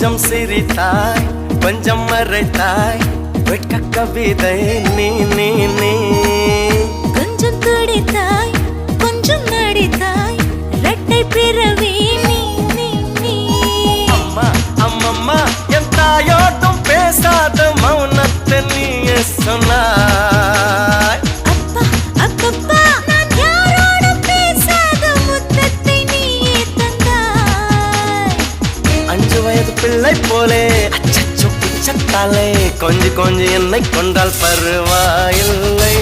கொஞ்சம் சிரித்தாய் கொஞ்சம் மறைத்தாய் வெட்க கவிதை நீ நீ நீ கொஞ்சம் துடித்தாய் கொஞ்சம் நடித்தாய் இரட்டை பிறவி நீ நீ நீ அம்மா அம்மம்மா என் தாயோட்டும் பேசாத மௌனத்தை நீயே சொன்னாய் அப்பா அப்பப்பா நான் யாரோடும் பேசாத முத்தத்தை நீயே தந்தாய் 5 வயது பிள்ளை போலே அச்சச்சோ பிச்சத்தாலே கொஞ்சி கொஞ்சி என்னை கொண்டால் பருவாயில்லை